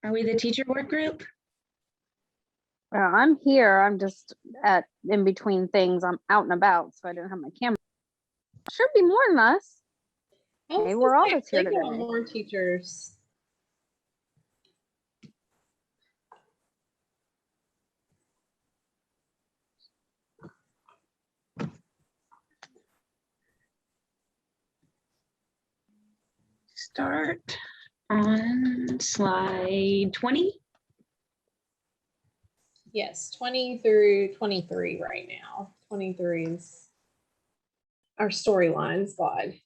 Are we the teacher work group? I'm here. I'm just in between things. I'm out and about, so I didn't have my camera. Should be more than us. Maybe we're all just here today. More teachers. Start on slide 20. Yes, 20 through 23 right now. 23 is our storyline slide.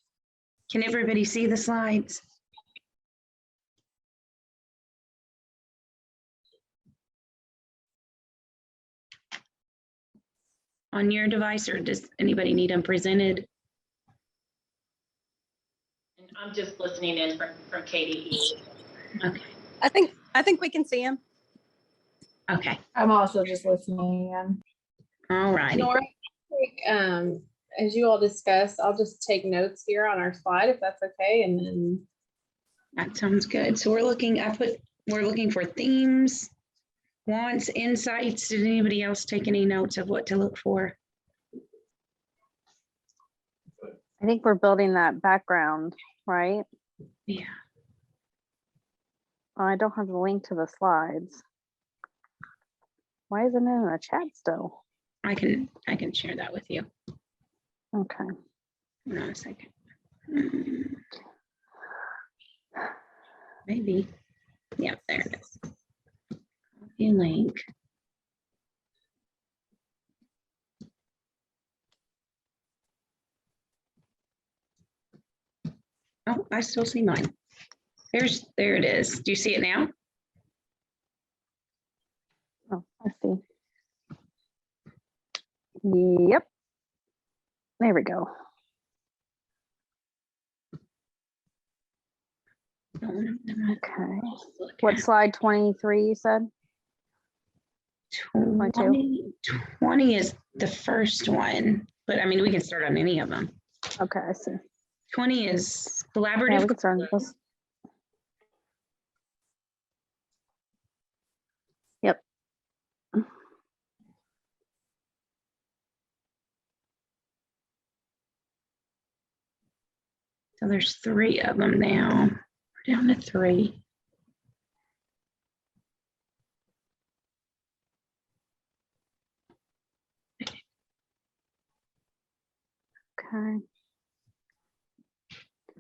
Can everybody see the slides? On your device, or does anybody need them presented? I'm just listening in from KCAE. Okay. I think we can see him. Okay. I'm also just listening in. All right. Nora, as you all discussed, I'll just take notes here on our slide if that's okay, and then That sounds good. So we're looking for themes, wants, insights. Did anybody else take any notes of what to look for? I think we're building that background, right? Yeah. Oh, I don't have the link to the slides. Why isn't it in the chat still? I can share that with you. Okay. Hold on a second. Maybe. Yeah, there it is. Copy link. Oh, I still see mine. There it is. Do you see it now? Oh, I see. Yep. There we go. Okay. What slide 23 you said? 20 is the first one, but I mean, we can start on any of them. Okay, I see. 20 is collaborative. Yeah, we can start on this. Yep. So there's 3 of them now. We're down to 3. Okay.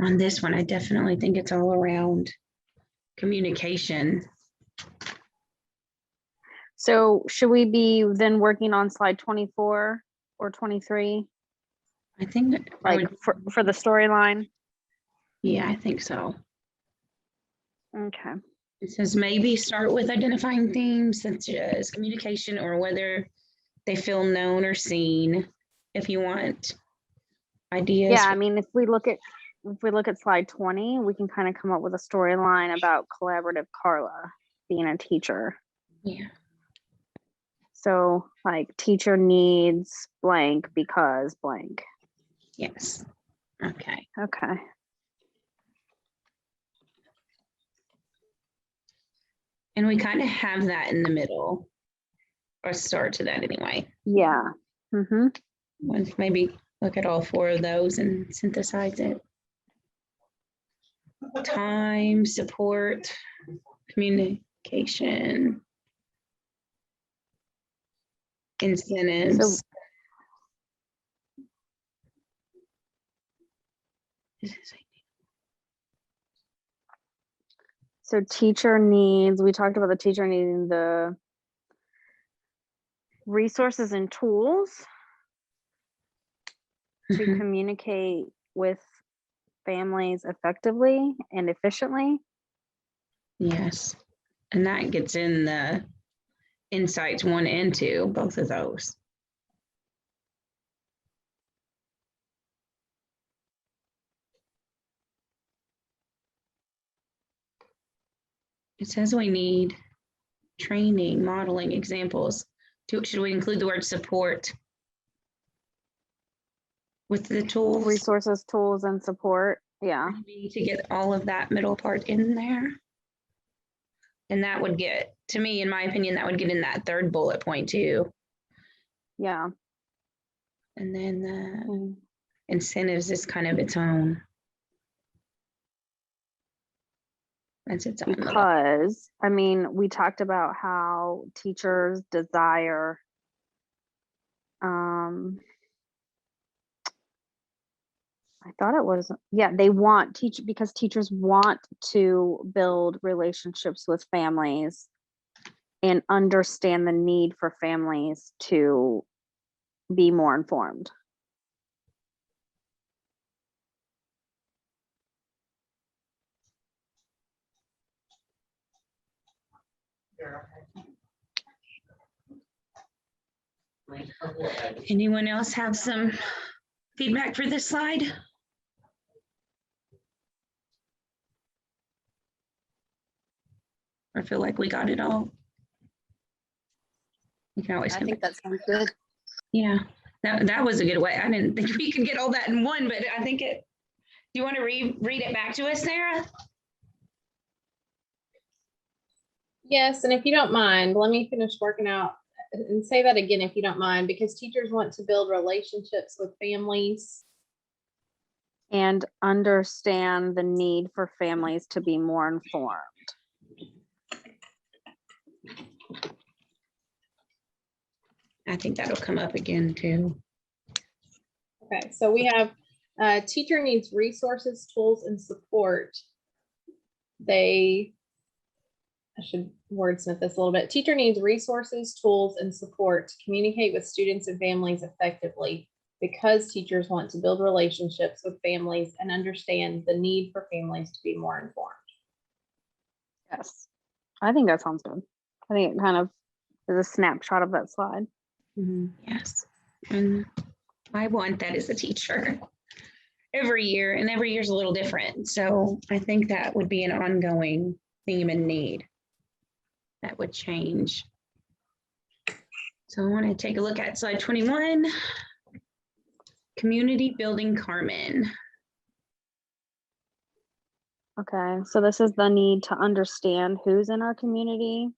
On this one, I definitely think it's all around communication. So should we be then working on slide 24 or 23? I think that Like for the storyline? Yeah, I think so. Okay. It says maybe start with identifying themes such as communication or whether they feel known or seen. If you want ideas. Yeah, I mean, if we look at slide 20, we can kind of come up with a storyline about collaborative Carla being a teacher. Yeah. So like teacher needs blank because blank. Yes. Okay. Okay. And we kind of have that in the middle, or start to that anyway. Yeah. Mm-hmm. Let's maybe look at all 4 of those and synthesize it. Time, support, communication, incentives. So teacher needs, we talked about the teacher needing the resources and tools to communicate with families effectively and efficiently. Yes. And that gets in the insights 1 and 2, both of those. It says we need training, modeling, examples. Should we include the word support with the tools? Resources, tools, and support. Yeah. Maybe to get all of that middle part in there. And that would get, to me, in my opinion, that would get in that third bullet point too. Yeah. And then the Mm. incentives is kind of its own. That's its own little. Because, I mean, we talked about how teachers desire, I thought it was, yeah, they want because teachers want to build relationships with families and understand the need for families to be more informed. Anyone else have some feedback for this slide? Or feel like we got it all? You can always I come think back. that sounds good. Yeah, that was a good way. I didn't think we could get all that in one, but I think it, do you want to read it back to us, Sarah? Yes, and if you don't mind, let me finish working out and say that again if you don't mind, because teachers want to build relationships with families. And understand the need for families to be more informed. I think that'll come up again too. Okay, so we have teacher needs resources, tools, and support. I should wordsmith this a little bit. Teacher needs resources, tools, and support to communicate with students and families effectively because teachers want to build relationships with families and understand the need for families to be more informed. Yes, I think that sounds good. I think it kind of is a snapshot of that slide. Yes, and I want that as a teacher every year, and every year's a little different. So I think that would be an ongoing theme and need that would change. So I want to take a look at slide 21, community building Carmen. Okay, so this is the need to understand who's in our community.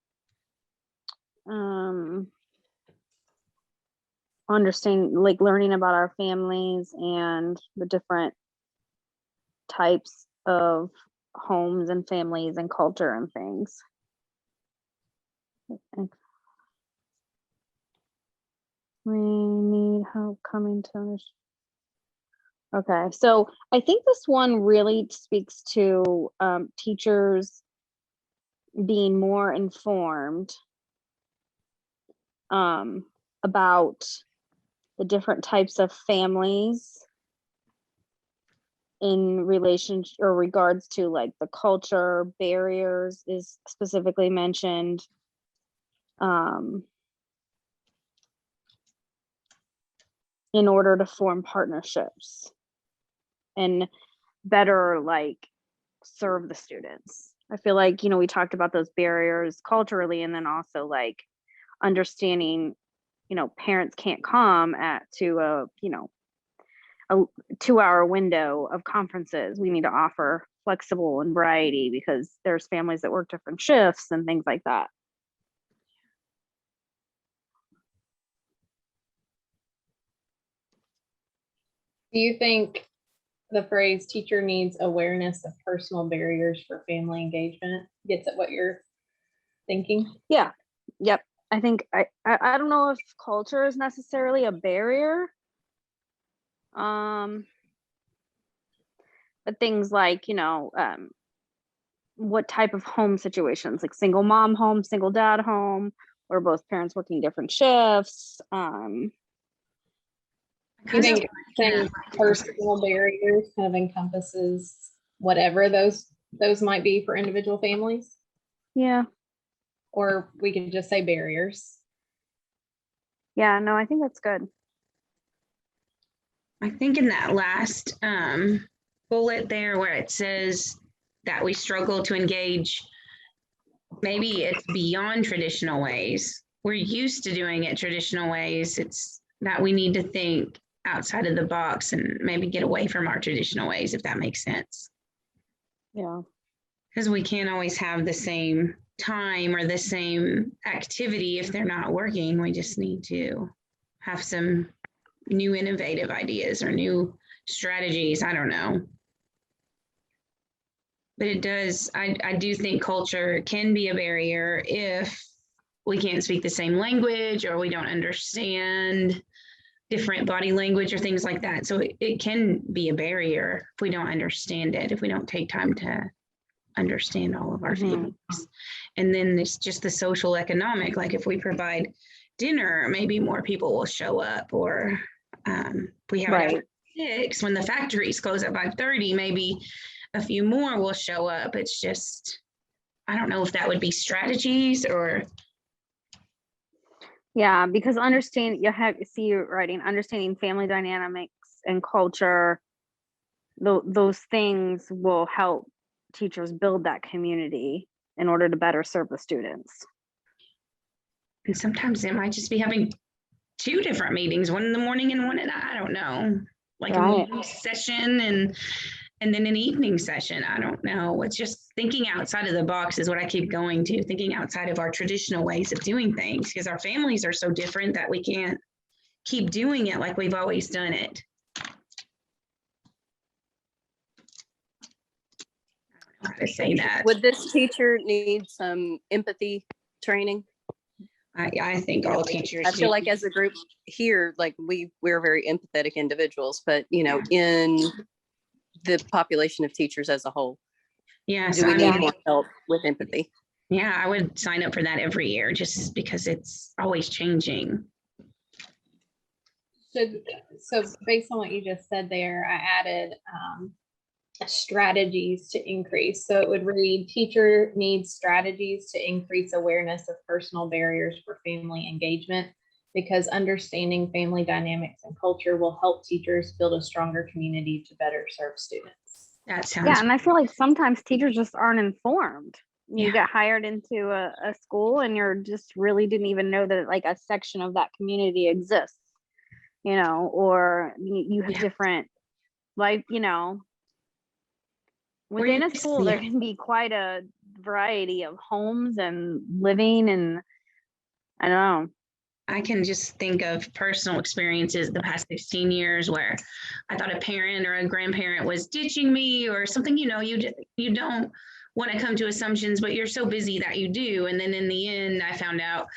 Understand, like learning about our families and the different types of homes and families and culture and things. We need help coming to understand. Okay, so I think this one really speaks to teachers being more informed about the different types of families in relation or regards to like the culture barriers is specifically mentioned. In order to form partnerships and better like serve the students. I feel like, we talked about those barriers culturally, and then also like understanding, parents can't come to a 2-hour window of conferences. We need to offer flexible and variety because there's families that work different shifts and things like that. Do you think the phrase teacher needs awareness of personal barriers for family engagement gets at what you're thinking? Yeah. Yep. I think I don't know if culture is necessarily a barrier. But things like, what type of home situations, like single mom home, single dad home, or both parents working different shifts. Do you think saying personal barriers kind of encompasses whatever those might be for individual families? Yeah. Or we could just say barriers. Yeah, no, I think that's good. I think in that last bullet there where it says that we struggle to engage, maybe it's beyond traditional ways. We're used to doing it traditional ways. It's that we need to think outside of the box and maybe get away from our traditional ways, if that makes sense. Yeah. Because we can't always have the same time or the same activity if they're not working. We just need to have some new innovative ideas or new strategies. I don't know. But it does, I do think culture can be a barrier if we can't speak the same language or we don't understand different body language or things like that. So it can be a barrier if we don't understand it, if we don't take time to understand all of our families. And then it's just the social economic, like if we provide dinner, maybe more people will show up, or we have it at 6 when the factories close at 5:30, maybe a few more will show up. It's just, I don't know if that would be strategies or. Yeah, because you're writing, understanding family dynamics and culture, those things will help teachers build that community in order to better serve the students. And sometimes it might just be having 2 different meetings, one in the morning and one in, I don't know, like a morning session and then an evening session. I don't know. It's just thinking outside of the box is what I keep going to, thinking outside of our traditional ways of doing things, because our families are so different that we can't keep doing it like we've always done it. I don't know how to say that. Would this teacher need some empathy training? I think all teachers. I feel like as a group here, like we're very empathetic individuals, but you know, in the population of teachers as a whole, yes, do we need more help with empathy? Yeah, I would sign up for that every year just because it's always changing. So based on what you just said there, I added strategies to increase. So it would read, teacher needs strategies to increase awareness of personal barriers for family engagement, because understanding family dynamics and culture will help teachers build a stronger community to better serve students. That sounds. Yeah, and I feel like sometimes teachers just aren't informed. You get hired into a school and you're just really didn't even know that like a section of that community exists, you know, or you have different, like, you know, within a school, there can be quite a variety of homes and living, and I don't know. I can just think of personal experiences the past 16 years where I thought a parent or a grandparent was ditching me or something, you know, you don't want to come to assumptions, but you're so busy that you do. And then in the end, I found out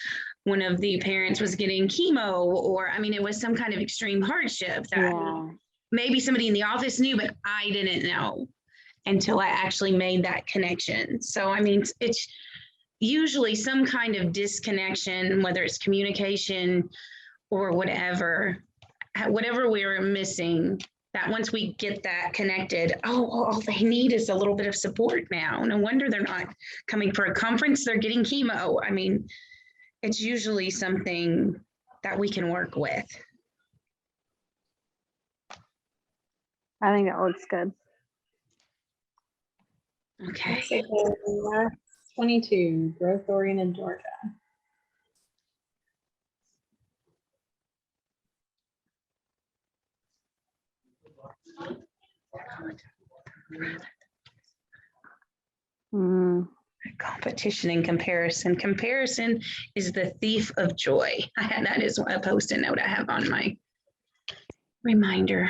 one of the parents was getting chemo, or, I mean, it was some kind of extreme hardship that maybe somebody in the office knew, but I didn't know until I actually made that connection. So, I mean, it's usually some kind of disconnection, whether it's communication or whatever we're missing, that once we get that connected, all they need is a little bit of support now. No wonder they're not coming for a conference, they're getting chemo. I mean, it's usually something that we can work with. I think that looks good. Okay. So last 22, growth-oriented Georgia. Competition and comparison. Comparison is the thief of joy. That is a post-it note I have on my reminder.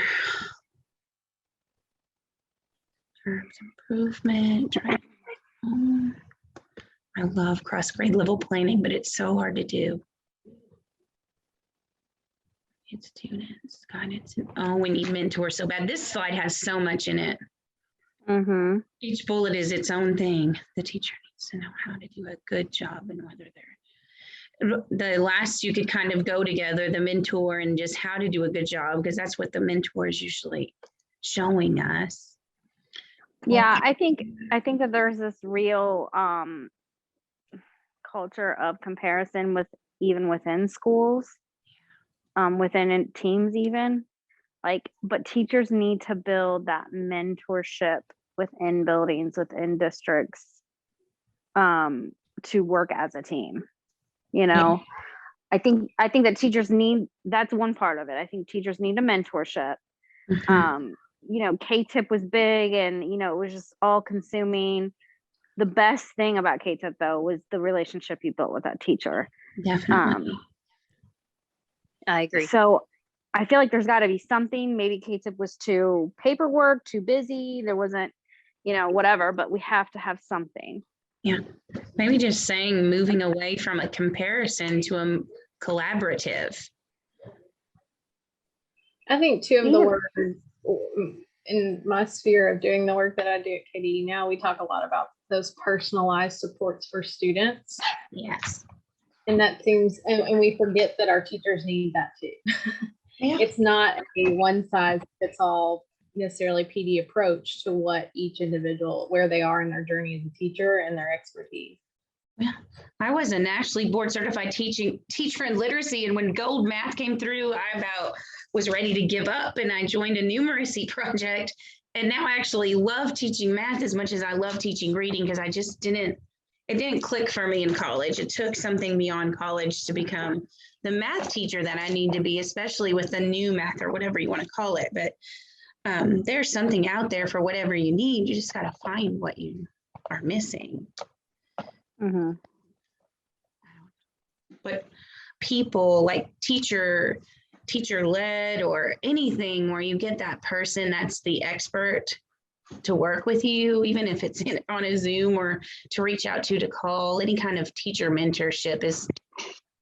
Terms improvement. I love cross-grade level planning, but it's so hard to do. It's students, guidance. We need mentors so bad. This slide has so much in it. Each bullet is its own thing. The teacher needs to know how to do a good job and whether the last you could kind of go together, the mentor and just how to do a good job, because that's what the mentor is usually showing us. Yeah, I think that there's this real culture of comparison even within schools, within teams even. Like, but teachers need to build that mentorship within buildings, within districts, to work as a team. You know, I think that teachers need, that's one part of it. I think teachers need a mentorship. You know, K-tip was big and, you know, it was just all consuming. the best thing about KTIP though was the relationship you built with that teacher. Definitely. I agree. So I feel like there's got to be something. Maybe KTIP was too paperwork, too busy. There wasn't, whatever, but we have to have something. Yeah. Maybe just saying moving away from a comparison to a collaborative. I think too of the Yeah. work in my sphere of doing the work that I do at KCAE now, we talk a lot about those personalized supports for students. Yes. And that seems, and we forget that our teachers need that too. Yeah. It's not a one size fits all necessarily PD approach to what each individual, where they are in their journey as a teacher and their expertise. Yeah. I was a nationally board certified teacher in literacy. And when gold math came through, I about was ready to give up, and I joined a numeracy project. And now I actually love teaching math as much as I love teaching reading, because it didn't click for me in college. It took something beyond college to become the math teacher that I need to be, especially with the new math or whatever you want to call it. But there's something out there for whatever you need. You just got to find what you are missing. Mm-hmm. But people like teacher led or anything where you get that person that's the expert to work with you, even if it's on a Zoom, or to reach out to call, any kind of teacher mentorship is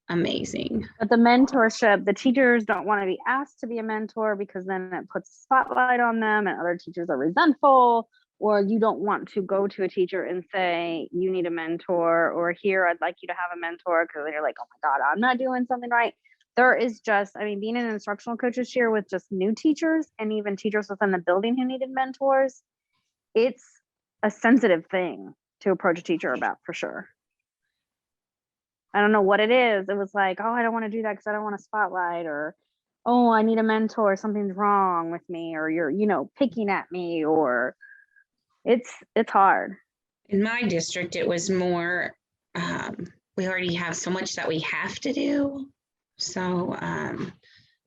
amazing. But the mentorship, the teachers don't want to be asked to be a mentor because then it puts a spotlight on them and other teachers are resentful, or you don't want to go to a teacher and say, you need a mentor, or here, I'd like you to have a mentor, because they're like, oh my God, I'm not doing something right. There is just, being an instructional coach this year with just new teachers and even teachers within the building who needed mentors, it's a sensitive thing to approach a teacher about, for sure. I don't know what it is. It was like, oh, I don't want to do that because I don't want a spotlight, or, oh, I need a mentor, something's wrong with me, or you're, picking at me, or it's hard. In my district, it was more, we already have so much that we have to do. So,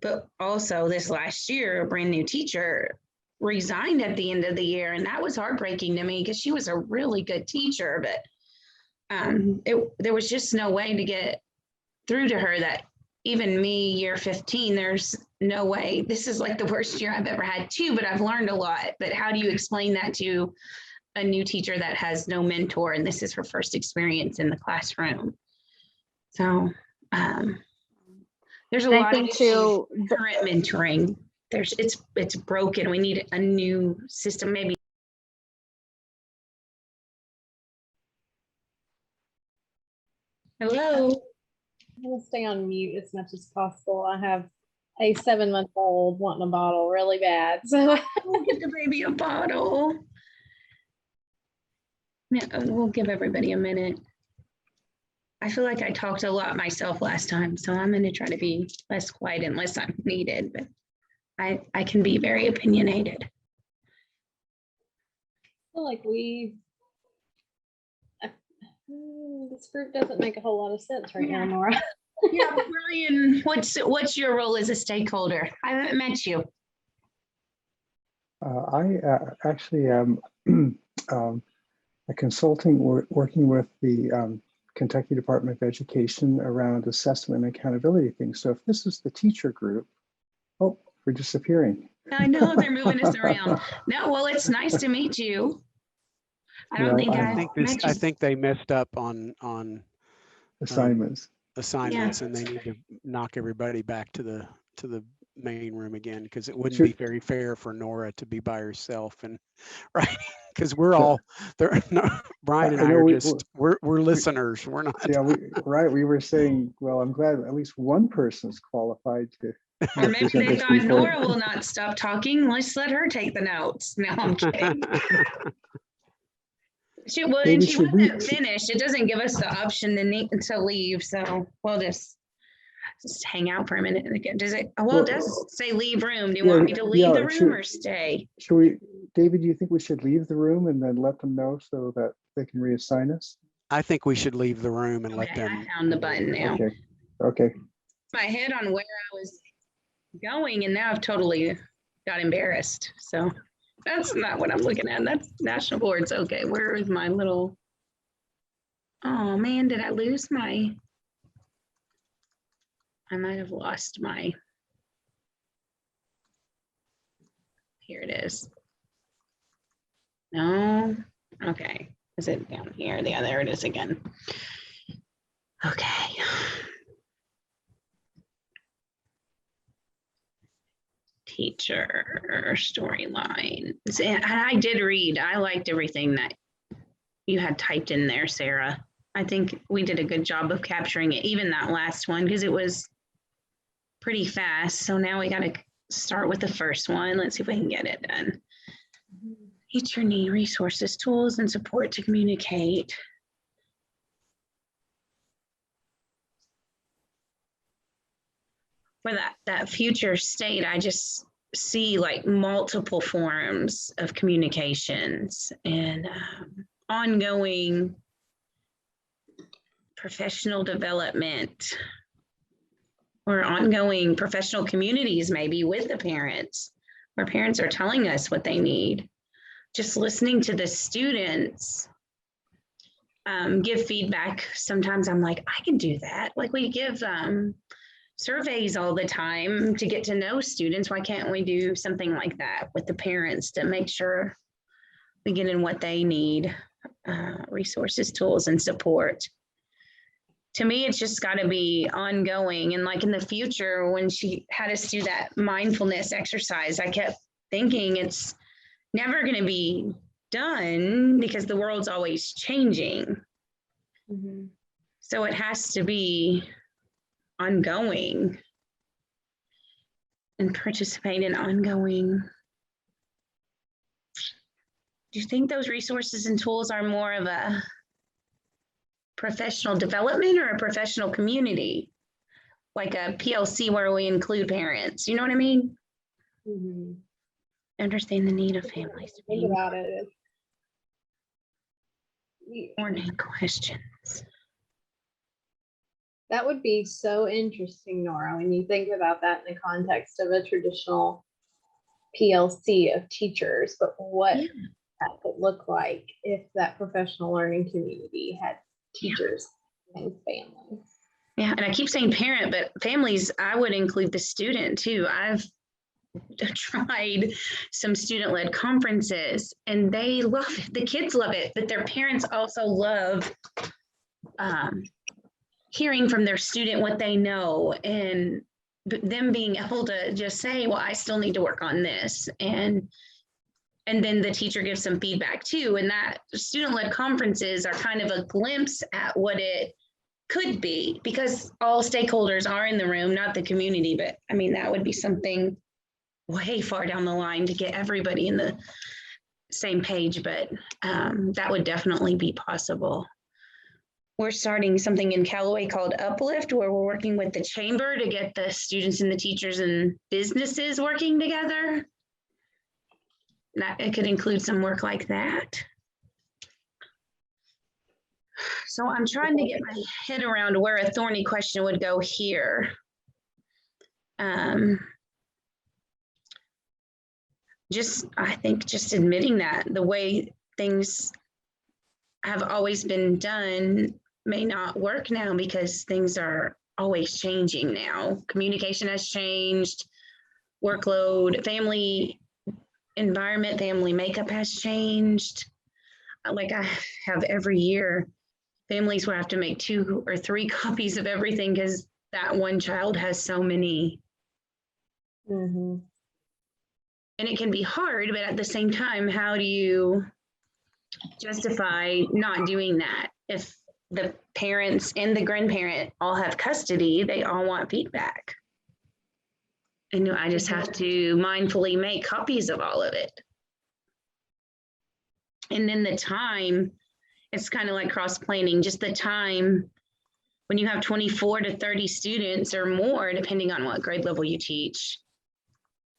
but also this last year, a brand new teacher resigned at the end of the year. And that was heartbreaking to me, because she was a really good teacher, but there was just no way to get through to her that even me, year 15, there's no way. This is like the worst year I've ever had too, but I've learned a lot. But how do you explain that to a new teacher that has no mentor, and this is her first experience in the classroom? So there's a lot of issues with current mentoring. It's broken. We need a new system, maybe. Hello. I'm going to stay on mute as much as possible. I have a 7-month-old wanting a bottle really bad. So We'll get the baby a bottle. Yeah, we'll give everybody a minute. I feel like I talked a lot myself last time, so I'm going to try to be less quiet unless I'm needed, but I can be very opinionated. I feel like this group doesn't make a whole lot of sense right now, Nora. Yeah, Brian, what's your role as a stakeholder? I haven't met you. I actually am a consulting working with the Kentucky Department of Education around assessment and accountability things. So if this is the teacher group, oh, we're disappearing. I know they're moving us around. No, well, it's nice to meet you. I think they messed up on assignments. And they need to knock everybody back to the main room again, because it wouldn't be very fair for Nora to be by herself, and right, because we're all there. No, Brian and I are we're listeners. We're not. Yeah, we were saying, well, I'm glad at least one person's qualified to. Or maybe they thought Nora will not stop talking. Let's let her take the notes. No, I'm kidding. She wasn't finished. It doesn't give us the option to leave, so we'll just hang out for a minute. And again, does it? Well, it does say leave room. Do you want me to leave the room or stay? Should we, David? Do you think we should leave the room and then let them know so that they can reassign us? I think we should leave the room and let them. I found the button now. Okay. My head on where I was going, and now I've totally got embarrassed. So that's not what I'm looking at. That's national boards. Okay, where is my little Oh man, did I lose my? I might have lost my. Here it is. No. Okay. Is it down here? Yeah, there it is again. Okay. Teacher storyline. And I did read. I liked everything that you had typed in there, Sarah. I think we did a good job of capturing it, even that last one, because it was pretty fast. So now we got to start with the first one. Let's see if we can get it done. Teacher need resources, tools, and support to communicate. For that future state, I just see like multiple forms of communications and ongoing professional development or ongoing professional communities, maybe with the parents, where parents are telling us what they need. Just listening to the students give feedback. Sometimes I'm like, I can do that. Like we give surveys all the time to get to know students. Why can't we do something like that with the parents to make sure we get in what they need, resources, tools, and support? To me, it's just got to be ongoing. And like in the future, when she had us do that mindfulness exercise, I kept thinking it's never going to be done because the world's always changing. Mhm. So it has to be ongoing and participate in ongoing. Do you think those resources and tools are more of a professional development or a professional community? Like a PLC where we include parents, you know what I mean? Mhm. Understand the need of families to Think be about it. warning questions. That would be so interesting, Nora, when you think about that in the context of a traditional PLC of teachers, but what Yeah. that could look like if that professional learning community had teachers and families. Yeah, and I keep saying parent, but families, I would include the student too. I've tried some student-led conferences and they love it. The kids love it, but their parents also love hearing from their student what they know and them being able to just say, well, I still need to work on this. And then the teacher gives some feedback too. And that student-led conferences are kind of a glimpse at what it could be, because all stakeholders are in the room, not the community. But I mean, that would be something way far down the line to get everybody in the same page, but that would definitely be possible. We're starting something in Callaway called Uplift, where we're working with the chamber to get the students and the teachers and businesses working together. That it could include some work like that. So I'm trying to get my head around where a thorny question would go here. I think just admitting that the way things have always been done may not work now because things are always changing now. Communication has changed, workload, family environment, family makeup has changed. Like I have every year, families will have to make 2 or 3 copies of everything because that one child has so many. Mm-hmm. And it can be hard, but at the same time, how do you justify not doing that? If the parents and the grandparent all have custody, they all want feedback. And I just have to mindfully make copies of all of it. And then the time, it's kind of like cross-planning, just the time when you have 24 to 30 students or more, depending on what grade level you teach.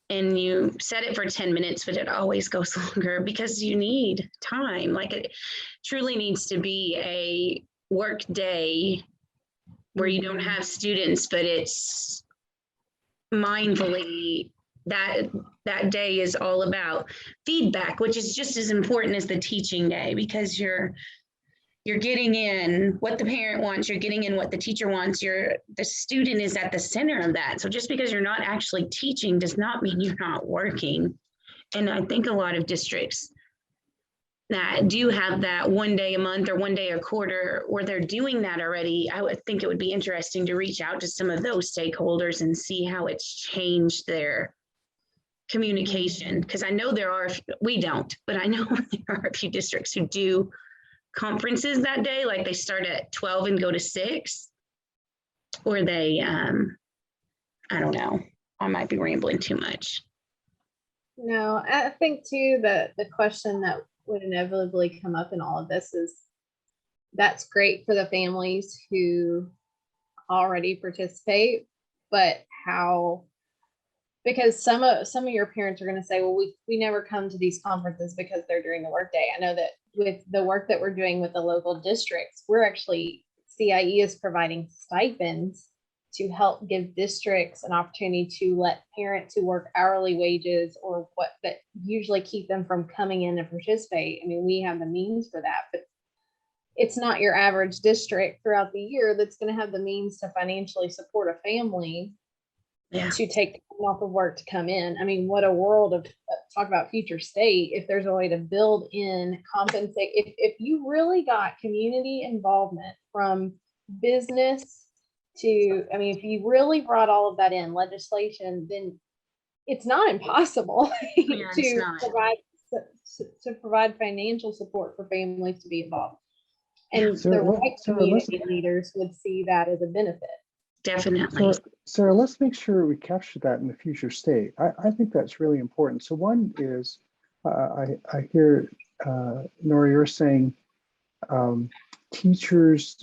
And you set it for 10 minutes, but it always goes longer because you need time. Like it truly needs to be a work day where you don't have students, but it's mindfully that day is all about feedback, which is just as important as the teaching day, because you're you're getting in what the parent wants, you're getting in what the teacher wants, the student is at the center of that. So just because you're not actually teaching does not mean you're not working. And I think a lot of districts that do have that 1 day a month or 1 day a quarter where they're doing that already, I would think it would be interesting to reach out to some of those stakeholders and see how it's changed their communication. Because I know we don't, but I know there are a few districts who do conferences that day, like they start at 12 and go to 6, or they, I don't know, I might be rambling too much. No, I think too that the question that would inevitably come up in all of this is that's great for the families who already participate, but how, because some of your parents are going to say, well, we never come to these conferences because they're during the workday. I know that with the work that we're doing with the local districts, CIE is providing stipends to help give districts an opportunity to let parents who work hourly wages or what that usually keep them from coming in and participate. I mean, we have the means for that, but it's not your average district throughout the year that's going to have the means to financially support a family to take time off of work to come in. I mean, what a world of talk about future state if there's a way to build in compensate. If you really got community involvement from business to, I mean, if you really brought all of that in legislation, then it's not impossible to provide financial support for families to be involved. And the right community leaders would see that as a benefit. Definitely. Sarah, let's make sure we capture that in the future state. I think that's really important. So one is, I hear, Nora, you're saying teachers,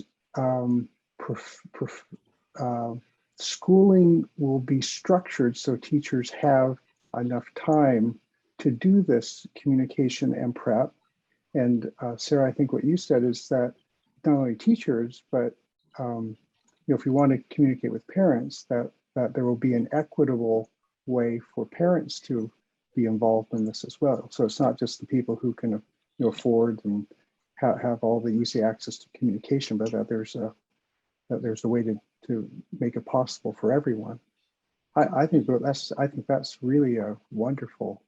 schooling will be structured so teachers have enough time to do this communication and prep. And Sarah, I think what you said is that not only teachers, but if you want to communicate with parents, that there will be an equitable way for parents to be involved in this as well. So it's not just the people who can afford and have all the easy access to communication, but that there's a way to make it possible for everyone. I think that's really a wonderful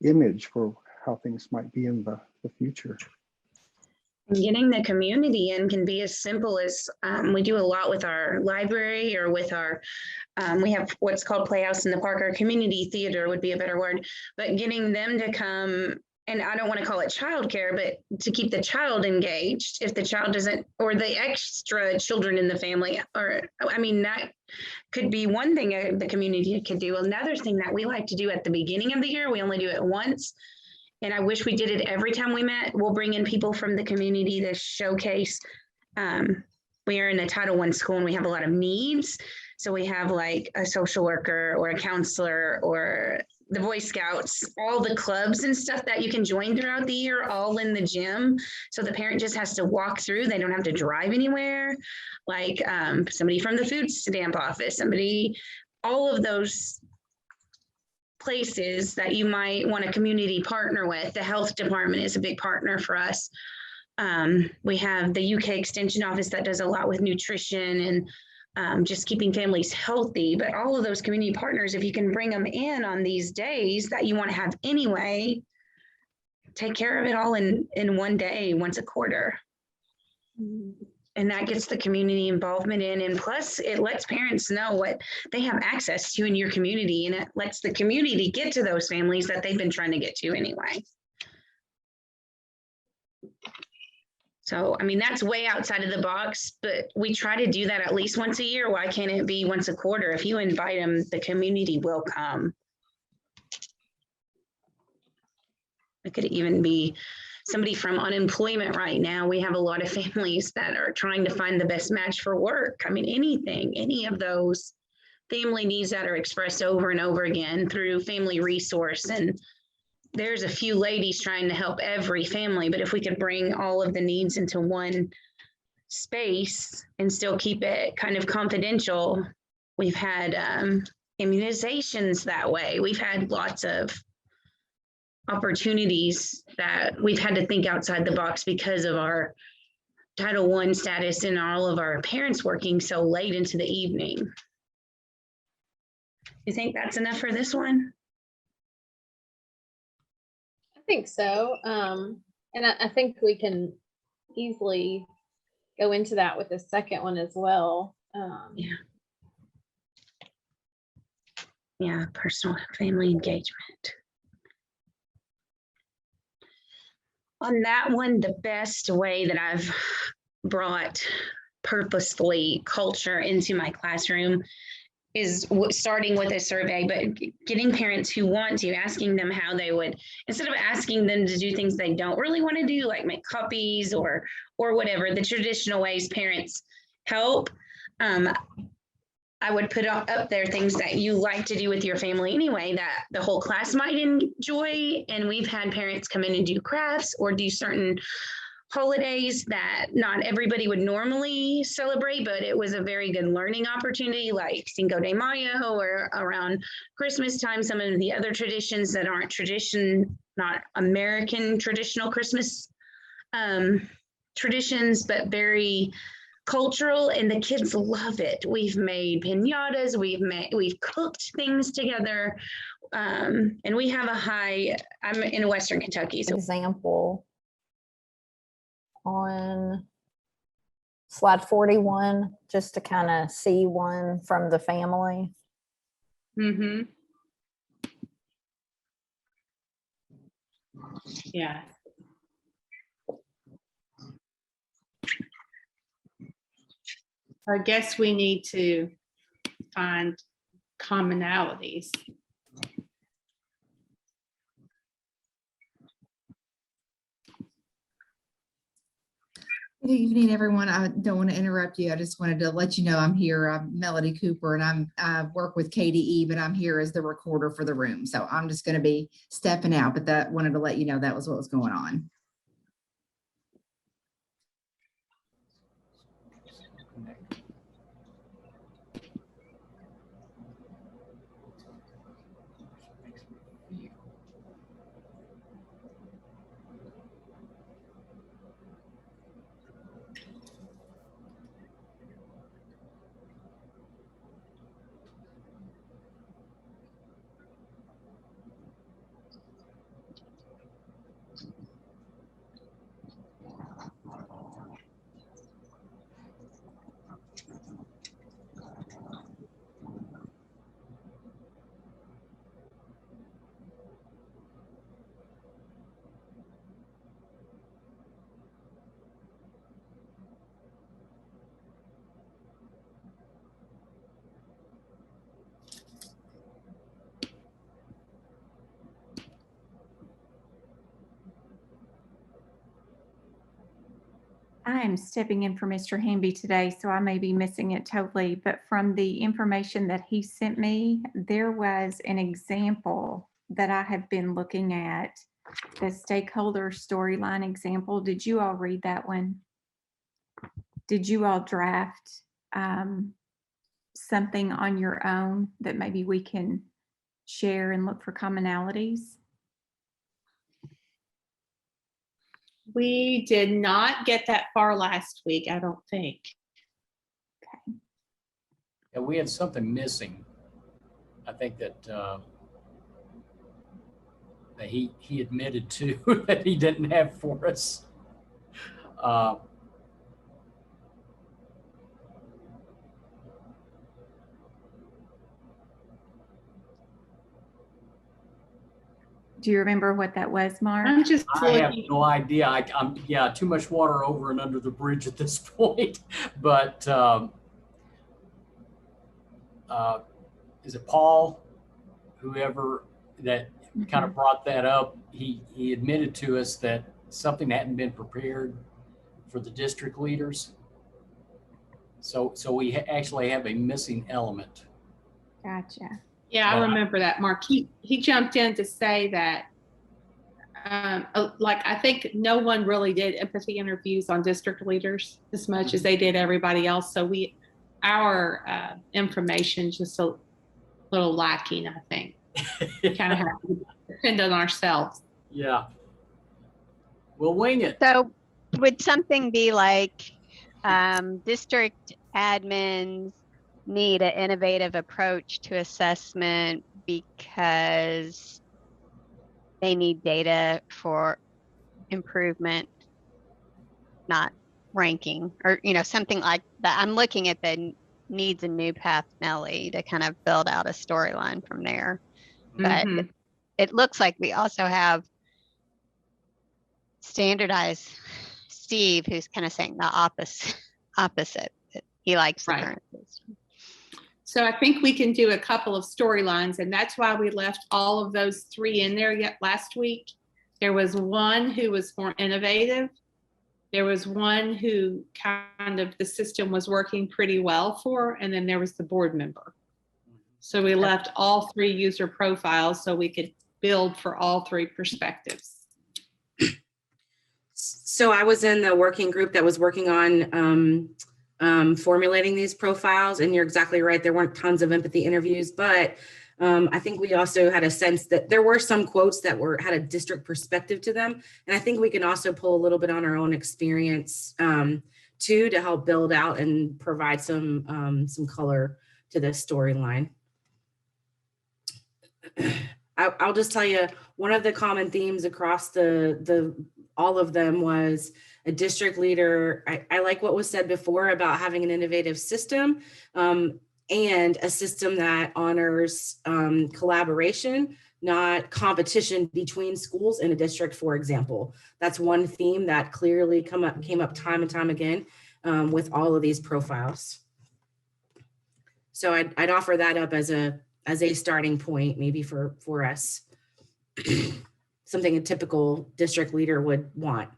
image for how things might be in the future. Getting the community in can be as simple as we do a lot with our library or with our, we have what's called Playhouse in the Park, or community theater would be a better word, but getting them to come, and I don't want to call it childcare, but to keep the child engaged if the child doesn't, or the extra children in the family, or I mean, that could be one thing the community could do. Another thing that we like to do at the beginning of the year, we only do it once, and I wish we did it every time we met. We'll bring in people from the community to showcase. We are in a Title I school and we have a lot of needs. So we have like a social worker or a counselor or the Boy Scouts, all the clubs and stuff that you can join throughout the year, all in the gym. So the parent just has to walk through. They don't have to drive anywhere. Like somebody from the food stamp office, all of those places that you might want a community partner with. The health department is a big partner for us. We have the UK Extension Office that does a lot with nutrition and just keeping families healthy. But all of those community partners, if you can bring them in on these days that you want to have anyway, take care of it all in one day, once a quarter. And that gets the community involvement in. And plus, it lets parents know what they have access to in your community. And it lets the community get to those families that they've been trying to get to anyway. So, I mean, that's way outside of the box, but we try to do that at least once a year. Why can't it be once a quarter? If you invite them, the community will come. It could even be somebody from unemployment right now. We have a lot of families that are trying to find the best match for work. I mean, any of those family needs that are expressed over and over again through Family Resource. And there's a few ladies trying to help every family, but if we could bring all of the needs into one space and still keep it kind of confidential. We've had immunizations that way. We've had lots of opportunities that we've had to think outside the box because of our Title I status and all of our parents working so late into the evening. You think that's enough for this one? I think so. And I think we can easily go into that with the second one as well. Yeah. Yeah, personal family engagement. On that one, the best way that I've brought purposefully culture into my classroom is starting with a survey, but getting parents who want to, asking them how they would, instead of asking them to do things they don't really want to do, like make copies or whatever, the traditional ways parents help. I would put up there things that you like to do with your family anyway, that the whole class might enjoy. And we've had parents come in and do crafts or do certain holidays that not everybody would normally celebrate, but it was a very good learning opportunity, like Cinco de Mayo or around Christmas time, some of the other traditions that aren't not American traditional Christmas traditions, but very cultural, and the kids love it. We've made piñatas, we've cooked things together, and we have I'm in Western Kentucky, so Example on slide 41, just to kind of see one from the family. Mm-hmm. Yeah. I guess we need to find commonalities. Good evening, everyone. I don't want to interrupt you. I just wanted to let you know I'm here. I'm Melody Cooper, and I work with KDE, but I'm here as the recorder for the room. So I'm just going to be stepping out, but that wanted to let you know that was what was going on. I am stepping in for Mr. Hamby today, so I may be missing it totally, but from the information that he sent me, there was an example that I have been looking at, the stakeholder storyline example. Did you all read that one? Did you all draft something on your own that maybe we can share and look for commonalities? We did not get that far last week, I don't think. Okay. Yeah, we had something missing. I think that that he admitted to that he didn't have for us. Do you remember what that was, Mark? I'm just I have no idea. I'm yeah, too much water over and under the bridge at this point. But is it Paul? Whoever that kind of brought that up, he admitted to us that something hadn't been prepared for the district leaders. So we actually have a missing element. Gotcha. Yeah, I remember that, Mark. He jumped in to say that, like, I think no one really did empathy interviews on district leaders as much as they did everybody else. So our information just a little lacking, I think. We kind of have to depend on ourselves. Yeah. We'll wing it. So would something be like district admins need an innovative approach to assessment because they need data for improvement, not ranking, or something like that? I'm looking at the needs a new path Nelly to kind of build out a storyline from there. But Mhm. it looks like we also have standardized Steve, who's kind of saying the opposite. He likes the Right. current system. So I think we can do a couple of storylines, and that's why we left all of those 3 in there yet last week. There was one who was more innovative. There was one who kind of the system was working pretty well for, and then there was the board member. So we left all 3 user profiles so we could build for all 3 perspectives. So I was in the working group that was working on formulating these profiles, and you're exactly right. There weren't tons of empathy interviews, but I think we also had a sense that there were some quotes that had a district perspective to them. And I think we can also pull a little bit on our own experience too, to help build out and provide some color to this storyline. I'll just tell you, one of the common themes across all of them was a district leader. I like what was said before about having an innovative system and a system that honors collaboration, not competition between schools in a district, for example. That's one theme that clearly came up time and time again with all of these profiles. So I'd offer that up as a starting point, maybe for us. Something a typical district leader would want.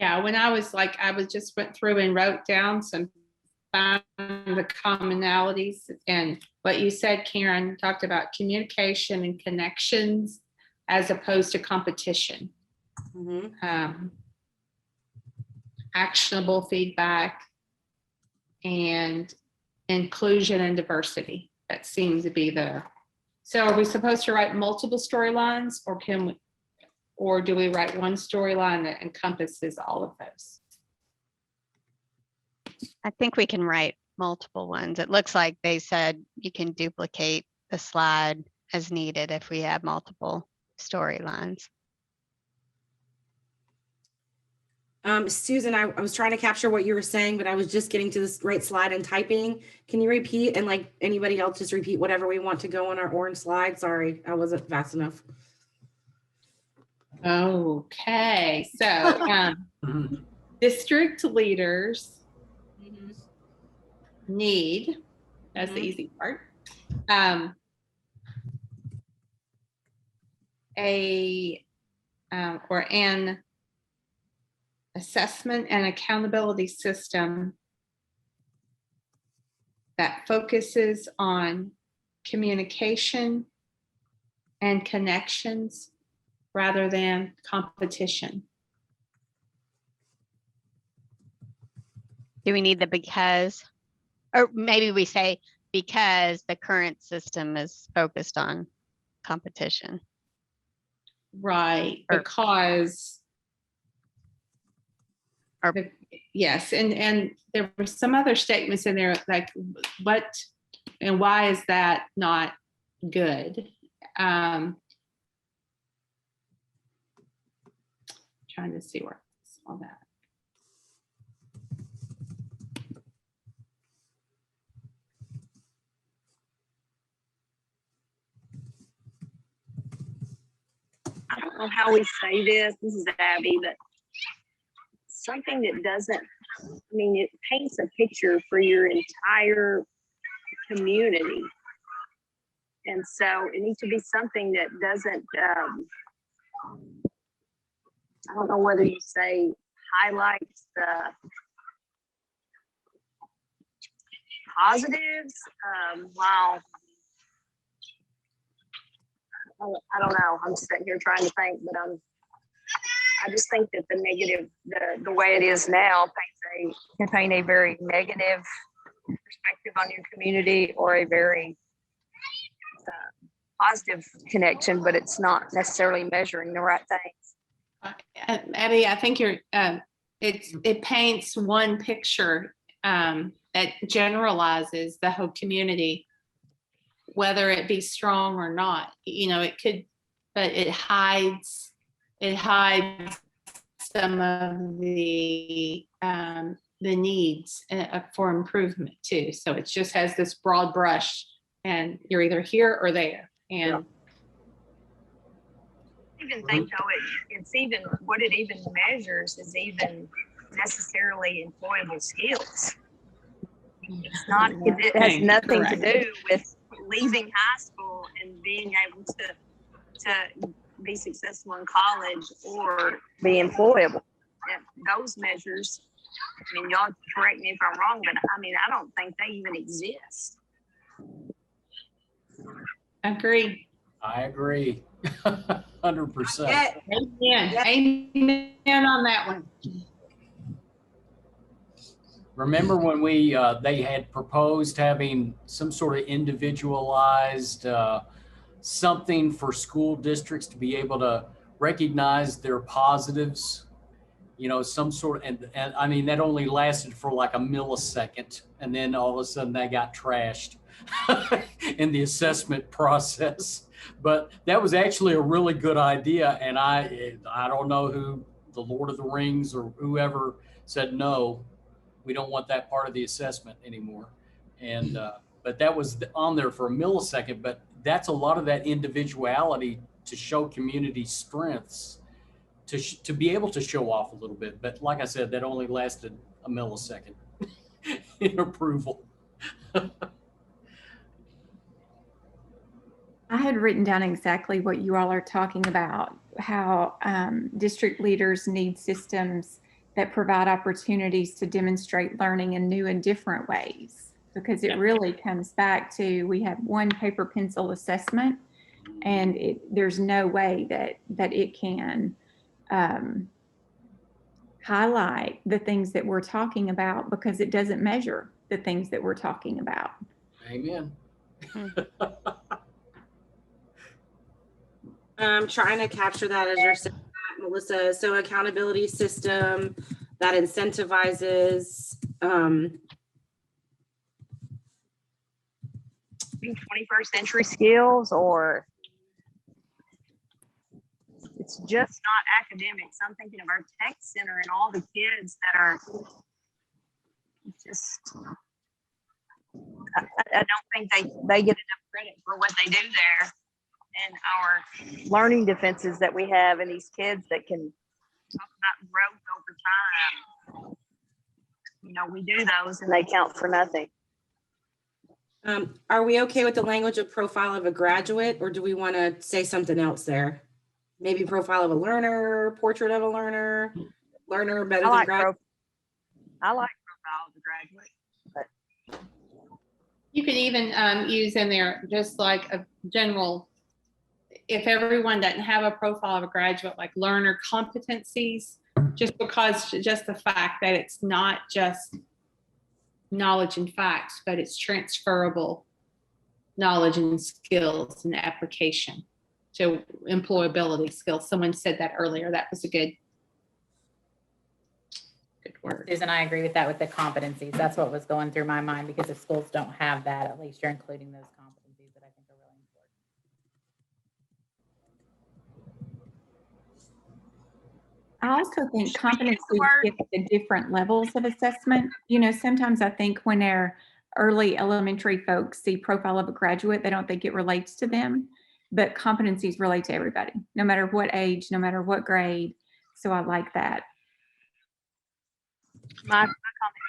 Yeah, when I just went through and wrote down found the commonalities, and what you said, Karen, talked about communication and connections as opposed to competition. Mm-hmm. Actionable feedback and inclusion and diversity. That seems to be so are we supposed to write multiple storylines, or do we write one storyline that encompasses all of those? I think we can write multiple ones. It looks like they said you can duplicate the slide as needed if we have multiple storylines. Susan, I was trying to capture what you were saying, but I was just getting to this right slide and typing. Can you repeat, and like anybody else, just repeat whatever we want to go on our orange slide? Sorry, I wasn't fast enough. Okay, so district leaders need, that's the easy part, an assessment and accountability system that focuses on communication and connections rather than competition. Do we need the because? Or maybe we say because the current system is focused on competition. Right, because yes, and there were some other statements in there like what and why is that not good? Trying to see where I saw that. I don't know how we say this. This is Abby, but something that doesn't, it paints a picture for your entire community. And so it needs to be something that doesn't, I don't know whether you say highlights the positives, while I don't know. I'm sitting here trying to think, but I just think that the negative, the way it is now, can paint a very negative perspective on your community, or a very positive connection, but it's not necessarily measuring the right things. Abby, I think it paints one picture that generalizes the whole community, whether it be strong or not. You know, it could, but it hides some of the needs for improvement too. So it just has this broad brush, and you're either here or there. And I even think though it's even what it even measures is even necessarily employable skills. It's not. It has nothing to do with leaving high school and being able to be successful in college or be employable. And those measures, I mean, y'all correct me if I'm wrong, but I mean, I don't think they even exist. Agree. I agree. 100%. Amen on that one. Remember when they had proposed having some sort of individualized something for school districts to be able to recognize their positives, you know, some sort of, and I mean, that only lasted for like a millisecond, and then all of a sudden that got trashed in the assessment process. But that was actually a really good idea, and I don't know who, the Lord of the Rings or whoever, said no, we don't want that part of the assessment anymore. And but that was on there for a millisecond. But that's a lot of that individuality to show community strengths, to be able to show off a little bit. But like I said, that only lasted a millisecond in approval. I had written down exactly what you all are talking about, how district leaders need systems that provide opportunities to demonstrate learning in new and different ways, because it really comes back to, we have one paper pencil assessment, and there's no way that it can highlight the things that we're talking about, because it doesn't measure the things that we're talking about. Amen. I'm trying to capture that as you're saying that, Melissa. So accountability system that incentivizes 21st century skills, or it's just not academics. I'm thinking of our tech center and all the kids that are just, I don't think they get enough credit for what they do there. And our learning defenses that we have, and these kids that can talk about growth over time. You know, we do those and they count for nothing. Are we okay with the language of profile of a graduate, or do we want to say something else there? Maybe profile of a learner, portrait of a learner better than graduate. I like profile of a graduate, but You could even use in there just like a general, if everyone doesn't have a profile of a graduate, like learner competencies, just the fact that it's not just knowledge and facts, but it's transferable knowledge and skills and application. So employability skills. Someone said that earlier. That was a good word. Susan, I agree with that, with the competencies. That's what was going through my mind, because if schools don't have that, at least you're including those competencies that I think are really important. I also think competencies get the different levels of assessment. You know, sometimes I think when our early elementary folks see profile of a graduate, they don't think it relates to them, but competencies relate to everybody, no matter what age, no matter what grade. So I like that. my comment,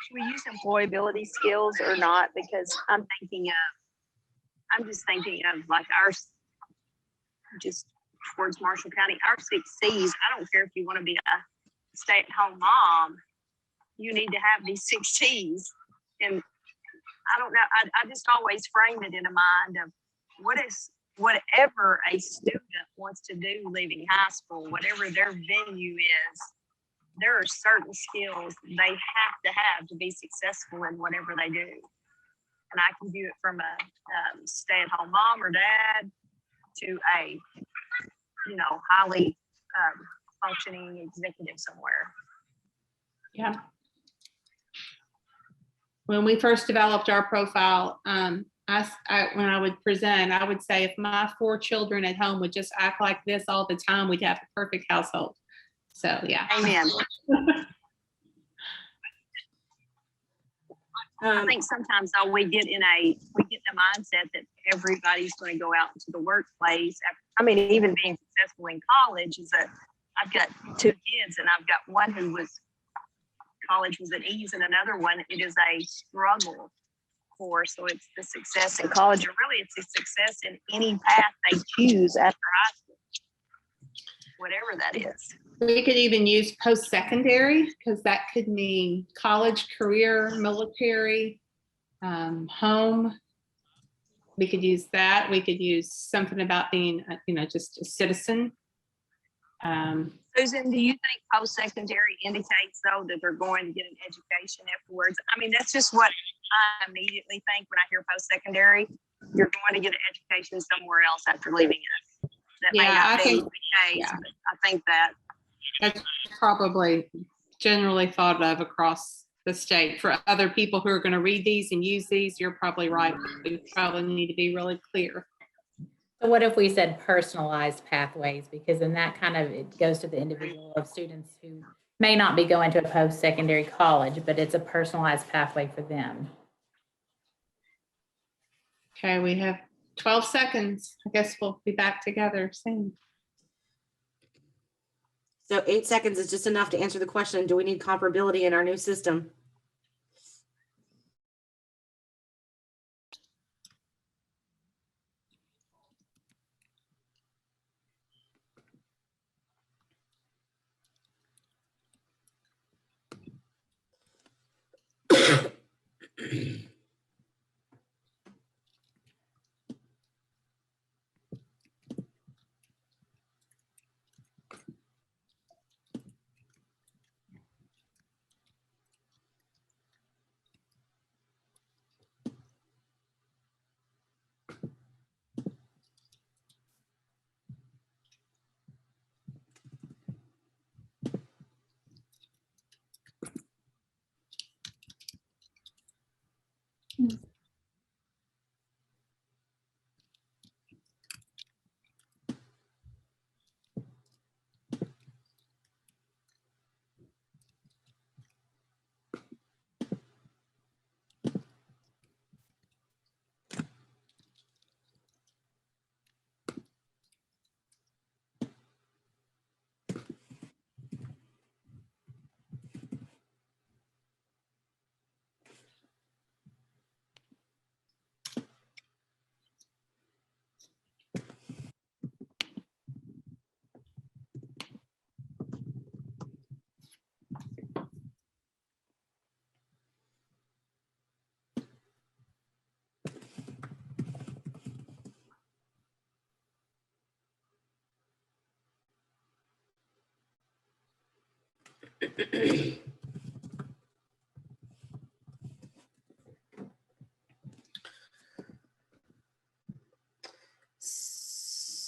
should we use employability skills or not? Because I'm just thinking of like just towards Marshall County, our 6 C's. I don't care if you want to be a stay-at-home mom, you need to have these 6 C's. And I don't know, I just always frame it in a mind of whatever a student wants to do leaving high school, whatever their venue is, there are certain skills they have to be successful in whatever they do. And I can view it from a stay-at-home mom or dad, to a, highly functioning executive somewhere. Yeah. When we first developed our profile, when I would present, I would say if my 4 children at home would just act like this all the time, we'd have a perfect household. So yeah. Amen. I think sometimes though we get in the mindset that everybody's going to go out into the workplace. Even being successful in college is that I've got 2 kids and I've got one who was college was at ease and another one it is a struggle for. So it's the success in college, or really it's the success in any path they choose after high school, whatever that is. We could even use post-secondary because that could mean college, career, military, home. We could use that. We could use something about being, just a citizen. Susan, do you think post-secondary indicates though that they're going to get an education afterwards? That's just what I immediately think when I hear post-secondary. You're going to get an education somewhere else after leaving us. That may not be the case, but I think that's probably generally thought of across the state. For other people who are going to read these and use these, you're probably right. We probably need to be really clear. So what if we said personalized pathways? Because then that it goes to the individual of students who may not be going to a post-secondary college, but it's a personalized pathway for them. Okay, we have 12 seconds. I guess we'll be back together soon. So 8 seconds is just enough to answer the question, do we need comparability in our new system?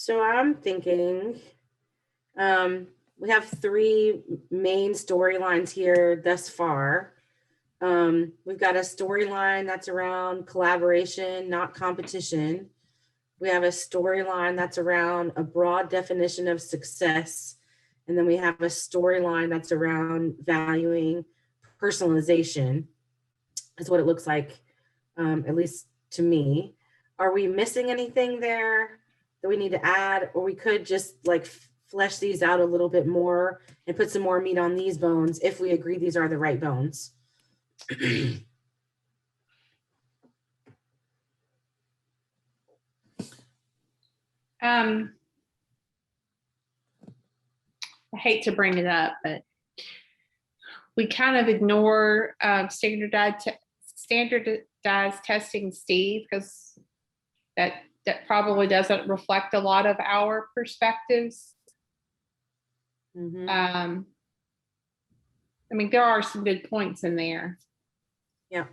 So I'm thinking we have 3 main storylines here thus far. We've got a storyline that's around collaboration, not competition. We have a storyline that's around a broad definition of success. And then we have a storyline that's around valuing personalization. That's what it looks like, at least to me. Are we missing anything there that we need to add? Or we could just flesh these out a little bit more and put some more meat on these bones if we agree these are the right bones. I hate to bring it up, but we kind of ignore standardized testing, Steve, because that probably doesn't reflect a lot of our perspectives. Mm-hmm. There are some good points in there. Yeah.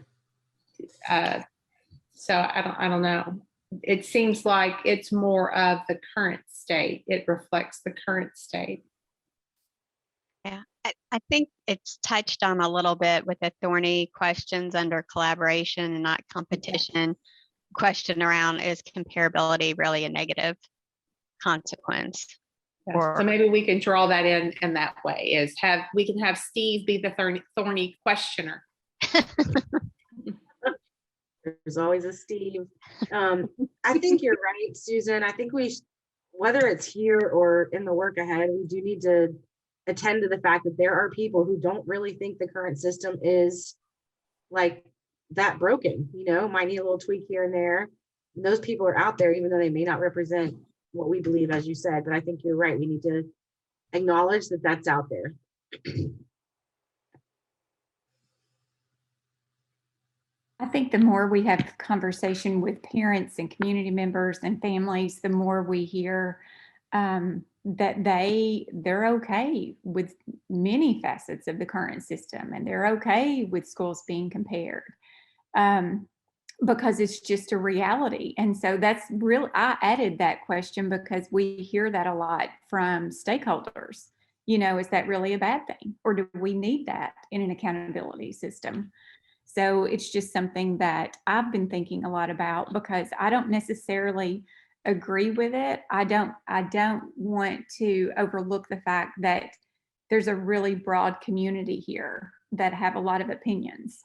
So I don't know. it seems like it's more of the current state. It reflects the current state. Yeah, I think it's touched on a little bit with the thorny questions under collaboration and not competition. Question around, is comparability really a negative consequence? Yes. Or So maybe we can draw that in that way, is we can have Steve be the thorny questioner. There's always a Steve. I think you're right, Susan. I think whether it's here or in the work ahead, we do need to attend to the fact that there are people who don't really think the current system is like that broken, might need a little tweak here and there. And those people are out there, even though they may not represent what we believe, as you said. But I think you're right. We need to acknowledge that that's out there. I think the more we have conversation with parents and community members and families, the more we hear that they're okay with many facets of the current system, and they're okay with schools being compared because it's just a reality. And so that's real. I added that question because we hear that a lot from stakeholders. Is that really a bad thing, or do we need that in an accountability system? So it's just something that I've been thinking a lot about, because I don't necessarily agree with it. I don't want to overlook the fact that there's a really broad community here that have a lot of opinions.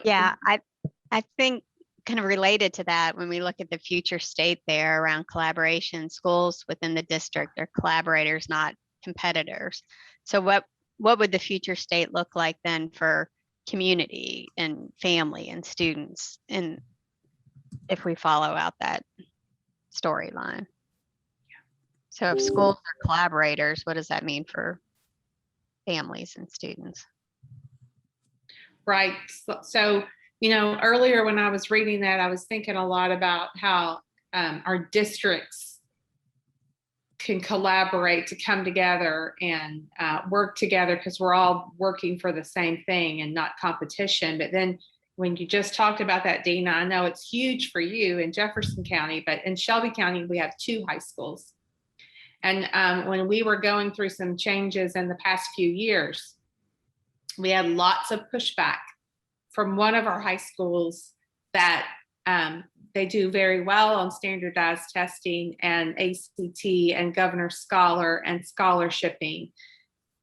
Yeah, I think kind of related to that, when we look at the future state there around collaboration, schools within the district are collaborators, not competitors. So what would the future state look like then for community and family and students, and if we follow out that storyline? So if schools are collaborators, what does that mean for families and students? Right. So earlier when I was reading that, I was thinking a lot about how our districts can collaborate to come together and work together, because we're all working for the same thing and not competition. But then when you just talked about that, Dina, I know it's huge for you in Jefferson County, but in Shelby County, we have 2 high schools. And when we were going through some changes in the past few years, we had lots of pushback from one of our high schools that they do very well on standardized testing and ACT and Governor Scholar and scholarshiping,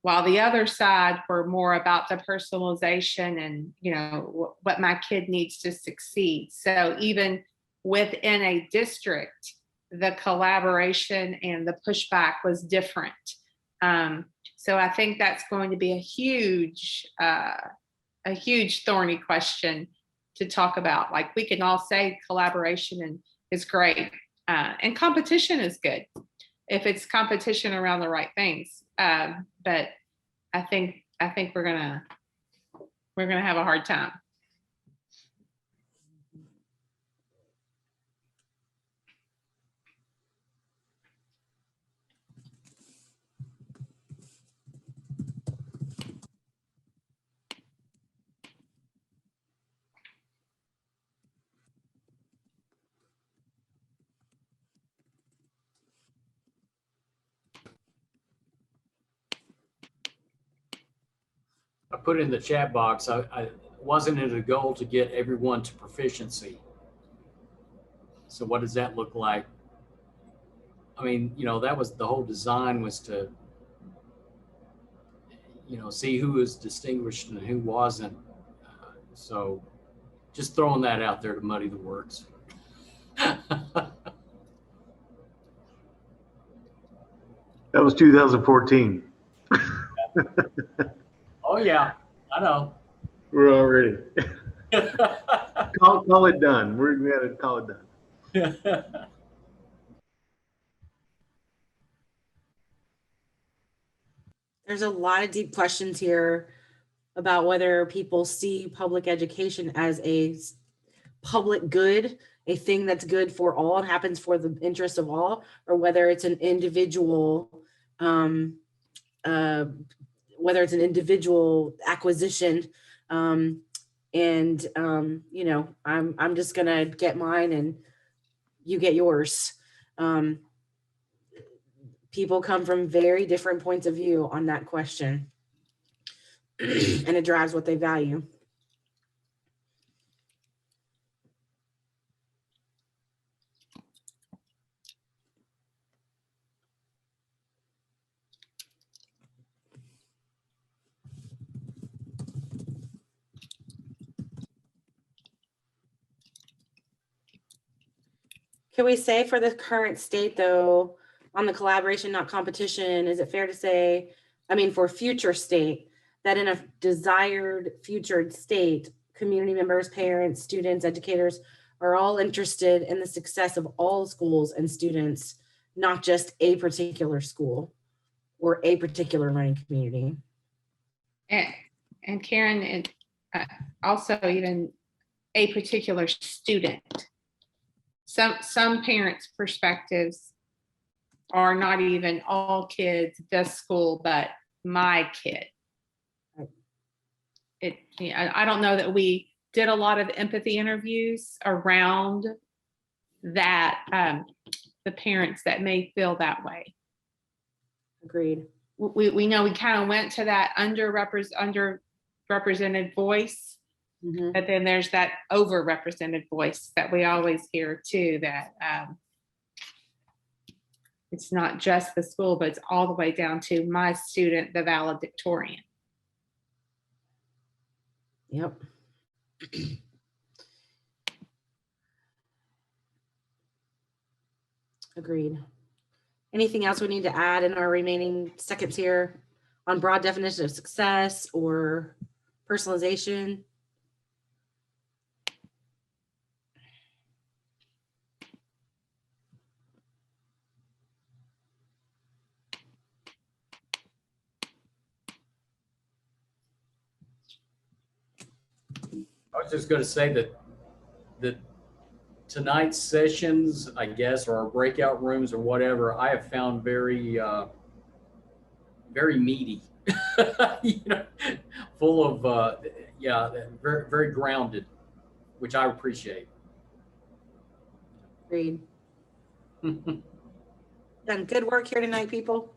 while the other side were more about the personalization and what my kid needs to succeed. So even within a district, the collaboration and the pushback was different. So I think that's going to be a huge thorny question to talk about. Like, we can all say collaboration is great, and competition is good if it's competition around the right things. But I think we're gonna have a hard time. I put in the chat box, wasn't it a goal to get everyone to proficiency? So what does that look like? I mean, that was the whole design, was to, see who was distinguished and who wasn't. So just throwing that out there to muddy the words. That was 2014. Oh yeah, I know. We're already call it done. We got to call it done. There's a lot of deep questions here about whether people see public education as a public good, a thing that's good for all and happens for the interest of all, or whether it's an individual acquisition And, you know, I'm just gonna get mine and you get yours. People come from very different points of view on that question. And it drives what they value. Can we say for the current state though, on the collaboration, not competition, is it fair to say, I mean, for future state, that in a desired future state, community members, parents, students, educators are all interested in the success of all schools and students, not just a particular school or a particular learning community? And Karen, and also even a particular student. Some parents' perspectives are not even all kids, this school, but my kid. I don't know that we did a lot of empathy interviews around that, the parents that may feel that way. Agreed. We know we kind of went to that underrepresented voice, but then there's that overrepresented voice that we always hear too, that it's not just the school, but it's all the way down to my student, the valedictorian. Yep. Agreed. Anything else we need to add in our remaining seconds here on broad definition of success or personalization? I was just going to say that tonight's sessions, I guess, or our breakout rooms or whatever, I have found very, very meaty, you know, full of, yeah, very, very grounded, which I appreciate. Agreed. Done good work here tonight, people.